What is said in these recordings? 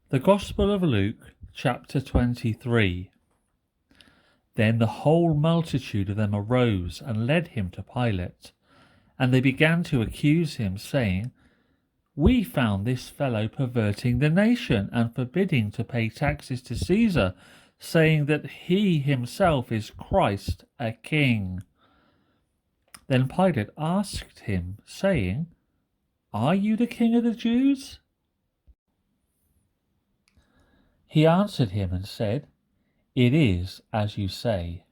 The Gospel of Luke, chapter 23. Then the whole multitude of them arose and led him to Pilate, and they began to accuse him, saying, "We found this fellow perverting the nation and forbidding to pay taxes to Caesar, saying that he himself is Christ, a king." Then Pilate asked him, saying, "Are you the king of the Jews?" He answered him and said, "It is as you say."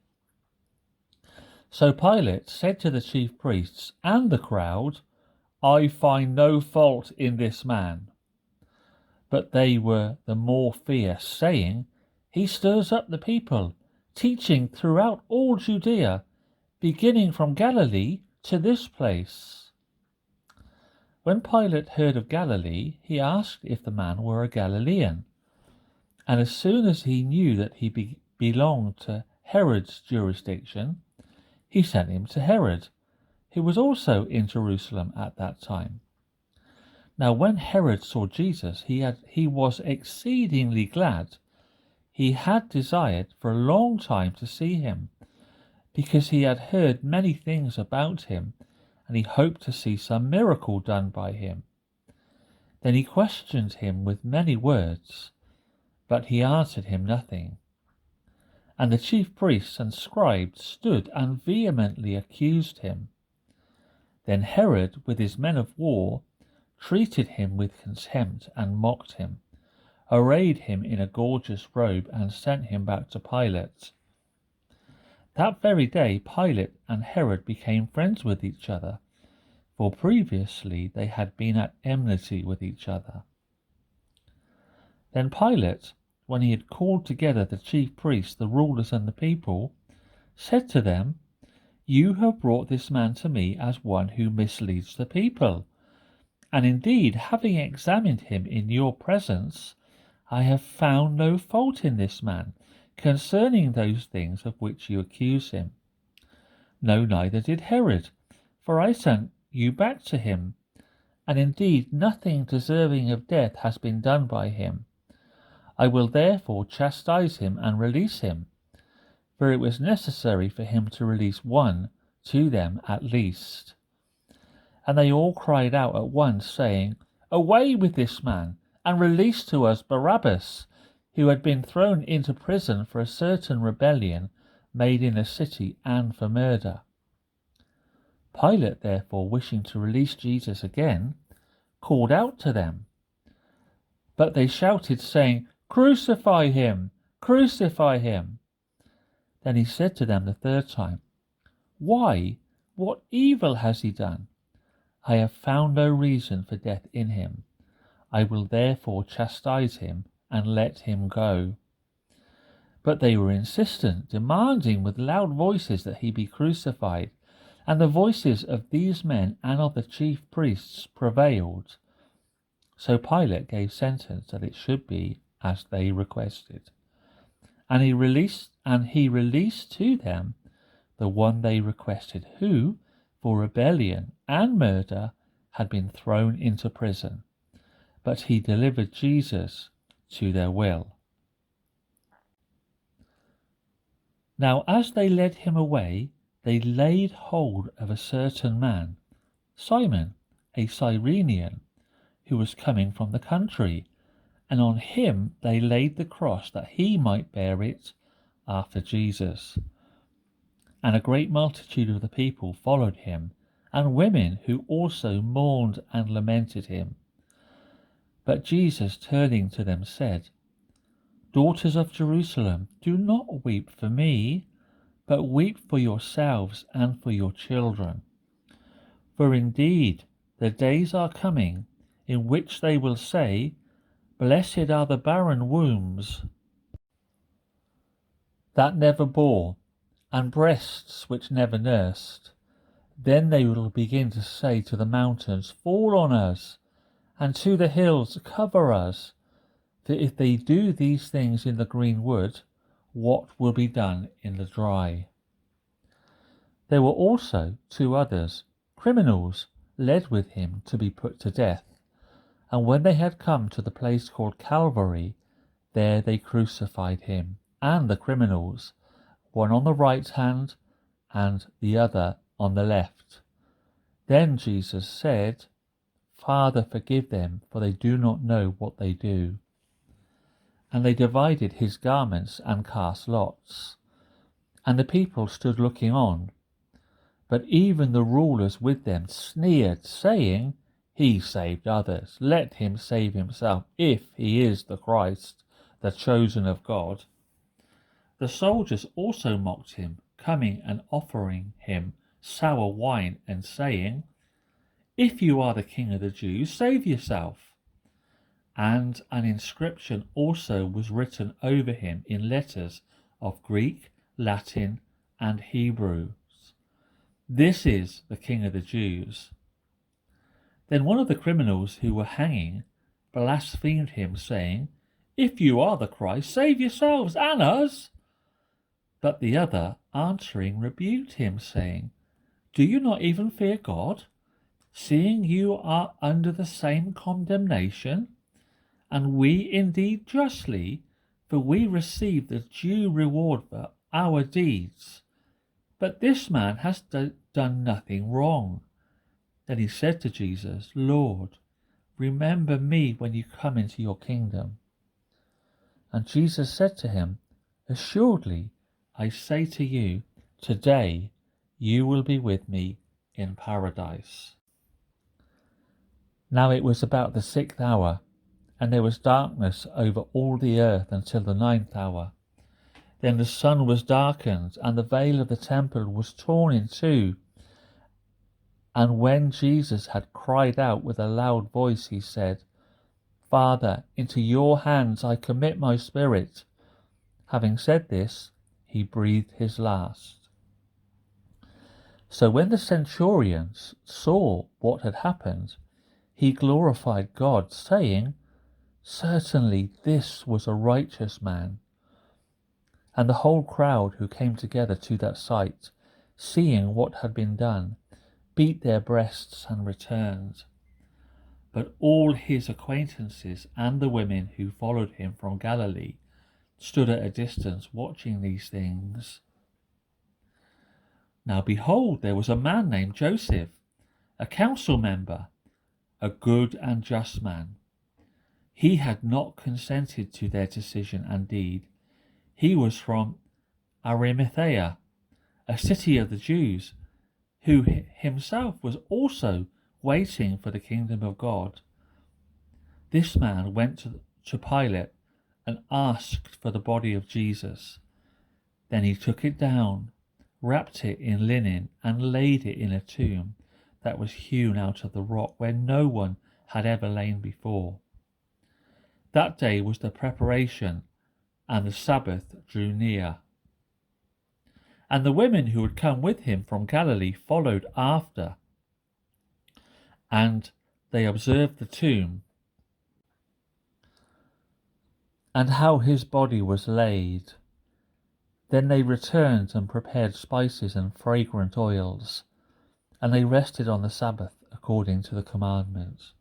So Pilate said to the chief priests and the crowd, "I find no fault in this man." But they were the more fierce, saying, "He stirs up the people, teaching throughout all Judea, beginning from Galilee to this place." When Pilate heard of Galilee, he asked if the man were a Galilean. And as soon as he knew that he belonged to Herod's jurisdiction, he sent him to Herod, who was also in Jerusalem at that time. Now when Herod saw Jesus, he was exceedingly glad. He had desired for a long time to see him, because he had heard many things about him, and he hoped to see some miracle done by him. Then he questioned him with many words, but he answered him nothing. And the chief priests and scribes stood and vehemently accused him. Then Herod, with his men of war, treated him with contempt and mocked him, arrayed him in a gorgeous robe, and sent him back to Pilate. That very day Pilate and Herod became friends with each other, for previously they had been at enmity with each other. Then Pilate, when he had called together the chief priests, the rulers, and the people, said to them, "You have brought this man to me as one who misleads the people. And indeed, having examined him in your presence, I have found no fault in this man concerning those things of which you accuse him. No, neither did Herod, for I sent you back to him. And indeed, nothing deserving of death has been done by him. I will therefore chastise him and release him." For it was necessary for him to release one to them at least. And they all cried out at once, saying, "Away with this man, and release to us Barabbas, who had been thrown into prison for a certain rebellion made in a city and for murder." Pilate, therefore, wishing to release Jesus again, called out to them. But they shouted, saying, "Crucify him! Crucify him!" Then he said to them the third time, "Why? What evil has he done? I have found no reason for death in him. I will therefore chastise him and let him go." But they were insistent, demanding with loud voices that he be crucified, and the voices of these men and of the chief priests prevailed. So Pilate gave sentence that it should be as they requested. And he released to them the one they requested, who, for rebellion and murder, had been thrown into prison. But he delivered Jesus to their will. Now as they led him away, they laid hold of a certain man, Simon, a Cyrenian, who was coming from the country, and on him they laid the cross that he might bear it after Jesus. And a great multitude of the people followed him, and women who also mourned and lamented him. But Jesus, turning to them, said, "Daughters of Jerusalem, do not weep for me, but weep for yourselves and for your children. For indeed the days are coming in which they will say, 'Blessed are the barren wombs that never bore, and breasts which never nursed.' Then they will begin to say to the mountains, 'Fall on us,' and to the hills, 'Cover us.' For if they do these things in the green wood, what will be done in the dry?" There were also two others, criminals, led with him to be put to death. And when they had come to the place called Calvary, there they crucified him and the criminals, one on the right hand and the other on the left. Then Jesus said, Father, forgive them, for they do not know what they do. And they divided his garments and cast lots. And the people stood looking on. But even the rulers with them sneered, saying, He saved others. Let him save himself, if he is the Christ, the chosen of God. The soldiers also mocked him, coming and offering him sour wine, and saying, If you are the King of the Jews, save yourself. And an inscription also was written over him in letters of Greek, Latin, and Hebrew. This is the King of the Jews. Then one of the criminals who were hanging blasphemed him, saying, If you are the Christ, save yourselves and us. But the other, answering, rebuked him, saying, Do you not even fear God, seeing you are under the same condemnation? And we indeed justly, for we receive the due reward for our deeds. But this man has done nothing wrong. Then he said to Jesus, Lord, remember me when you come into your kingdom. And Jesus said to him, Assuredly, I say to you, today you will be with me in paradise. Now it was about the 6th hour, and there was darkness over all the earth until the 9th hour. Then the sun was darkened, and the veil of the temple was torn in two. And when Jesus had cried out with a loud voice, he said, Father, into your hands I commit my spirit. Having said this, he breathed his last. So when the centurion saw what had happened, he glorified God, saying, Certainly this was a righteous man. And the whole crowd who came together to that sight, seeing what had been done, beat their breasts and returned. But all his acquaintances and the women who followed him from Galilee stood at a distance watching these things. Now behold, there was a man named Joseph, a council member, a good and just man. He had not consented to their decision and deed. He was from Arimathea, a city of the Jews, who himself was also waiting for the kingdom of God. This man went to Pilate and asked for the body of Jesus. Then he took it down, wrapped it in linen, and laid it in a tomb that was hewn out of the rock where no one had ever lain before. That day was the preparation, and the Sabbath drew near. And the women who had come with him from Galilee followed after, and they observed the tomb, and how his body was laid. Then they returned and prepared spices and fragrant oils, and they rested on the Sabbath according to the commandment.